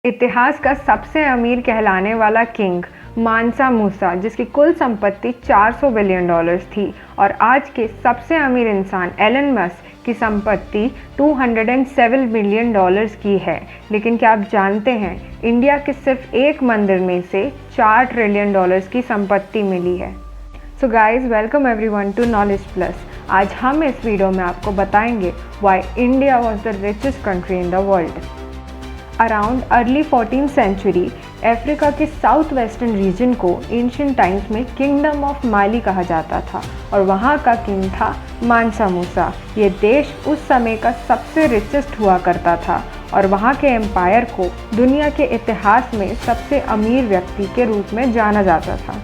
इतिहास का सबसे अमीर कहलाने वाला किंग मानसा मूसा, जिसकी कुल संपत्ति $400 बिलियन थी, और आज के सबसे अमीर इंसान एलन मस्क की संपत्ति $207 बिलियन की है। लेकिन क्या आप जानते हैं, इंडिया के सिर्फ एक मंदिर में से $4 ट्रिलियन की संपत्ति मिली है। So guys, welcome everyone to Knowledge Plus. आज हम इस वीडियो में आपको बताएंगे why India was the richest country in the world. Around early 14th century Africa के साउथ वेस्टर्न रीजन को एंशिएंट टाइम्स में किंगडम ऑफ माली कहा जाता था, और वहाँ का किंग था मानसा मूसा। ये देश उस समय का सबसे रिचेस्ट हुआ करता था, और वहाँ के एम्पायर को दुनिया के इतिहास में सबसे अमीर व्यक्ति के रूप में जाना जाता था।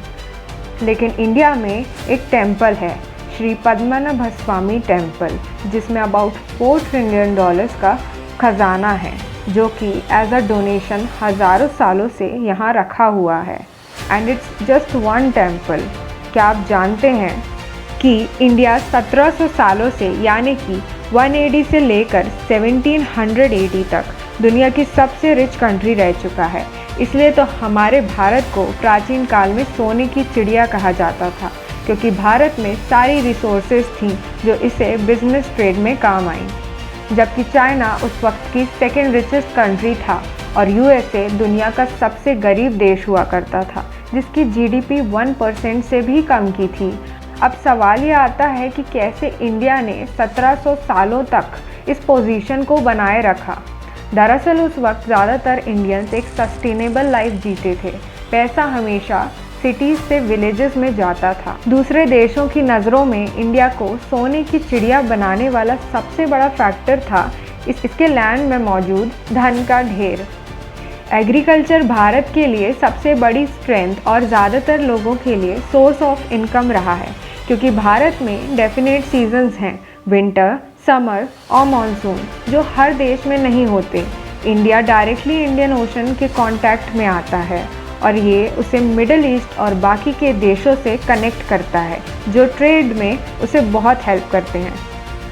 लेकिन इंडिया में एक टेम्पल है, श्री पद्मनाभ स्वामी टेम्पल, जिसमें अबाउट $4 ट्रिलियन का खजाना है, जो कि एज अ डोनेशन हज़ारों सालों से यहाँ रखा हुआ है। And it's just one temple. क्या आप जानते हैं कि इंडिया 1700 सालों से, यानी कि 180 से लेकर 1700 AD तक दुनिया की सबसे रिच कंट्री रह चुका है। इसलिए तो हमारे भारत को प्राचीन काल में सोने की चिड़िया कहा जाता था, क्योंकि भारत में सारी रिसोर्सेज थीं जो इसे बिजनेस ट्रेड में काम आई। जबकि चाइना उस वक्त की सेकेंड रिचेस्ट कंट्री था, और यूएसए दुनिया का सबसे गरीब देश हुआ करता था, जिसकी जीडीपी 1% से भी कम की थी। अब सवाल ये आता है कि कैसे इंडिया ने 1700 सालों तक इस पोजीशन को बनाए रखा। दरअसल उस वक्त ज़्यादातर इंडियंस एक सस्टेनेबल लाइफ जीते थे। पैसा हमेशा सिटीज़ से विलेजेस में जाता था। दूसरे देशों की नज़रों में इंडिया को सोने की चिड़िया बनाने वाला सबसे बड़ा फैक्टर था इसके लैंड में मौजूद धन का ढेर। एग्रीकल्चर भारत के लिए सबसे बड़ी स्ट्रेंथ और ज़्यादातर लोगों के लिए सोर्स ऑफ इनकम रहा है, क्योंकि भारत में डेफिनेट सीजन्स हैं, विंटर, समर और मानसून, जो हर देश में नहीं होते। इंडिया डायरेक्टली इंडियन ओशन के कांटेक्ट में आता है, और ये उसे मिडल ईस्ट और बाकी के देशों से कनेक्ट करता है, जो ट्रेड में उसे बहुत हेल्प करते हैं।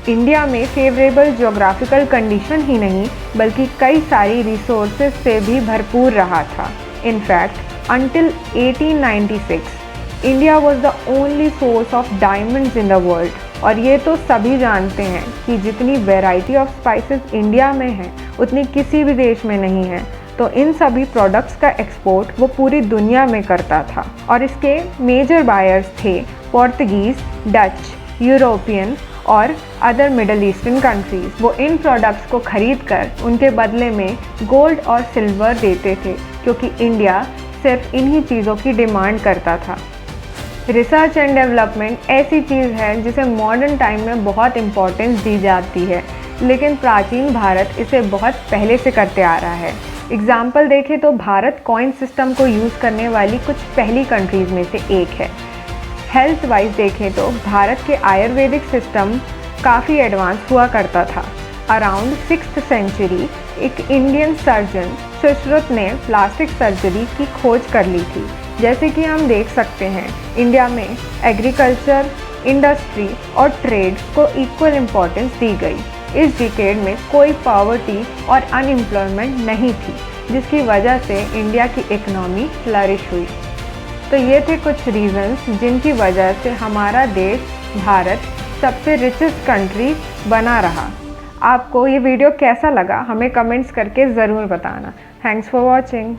इंडिया में फेवरेबल ज्योग्राफिकल कंडीशन ही नहीं, बल्कि कई सारी रिसोर्सेज से भी भरपूर रहा था। In fact until 1896 India was the only source of diamonds in the world. और ये तो सभी जानते हैं कि जितनी वैरायटी ऑफ स्पाइसेस इंडिया में है, उतनी किसी भी देश में नहीं है। तो इन सभी प्रोडक्ट्स का एक्सपोर्ट वो पूरी दुनिया में करता था, और इसके मेजर बायर्स थे पोर्तुगीज़, डच, यूरोपियन और अदर मिडल ईस्टर्न कंट्रीज़। वो इन प्रोडक्ट्स को खरीद कर उनके बदले में गोल्ड और सिल्वर देते थे, क्योंकि इंडिया सिर्फ इन्हीं चीज़ों की डिमांड करता था। रिसर्च एंड डेवलपमेंट ऐसी चीज़ है जिसे मॉडर्न टाइम में बहुत इम्पोर्टेंस दी जाती है, लेकिन प्राचीन भारत इसे बहुत पहले से करते आ रहा है। एग्जाम्पल देखें तो भारत कॉइन सिस्टम को यूज़ करने वाली कुछ पहली कंट्रीज़ में से एक है। हेल्थ वाइज देखें तो भारत के आयुर्वेदिक सिस्टम काफ़ी एडवांस हुआ करता था। अराउंड 6th सेंचुरी एक इंडियन सर्जन सुश्रुत ने प्लास्टिक सर्जरी की खोज कर ली थी। जैसे कि हम देख सकते हैं, इंडिया में एग्रीकल्चर, इंडस्ट्री और ट्रेड को इक्वल इम्पोर्टेंस दी गई। इस डिकेड में कोई पॉवर्टी और अनएम्प्लॉयमेंट नहीं थी, जिसकी वजह से इंडिया की इकोनॉमी फ्लरिश हुई। तो ये थे कुछ रीजंस जिनकी वजह से हमारा देश भारत सबसे रिचेस्ट कंट्री बना रहा। आपको ये वीडियो कैसा लगा, हमें कमेंट्स करके ज़रूर बताना। Thanks for watching.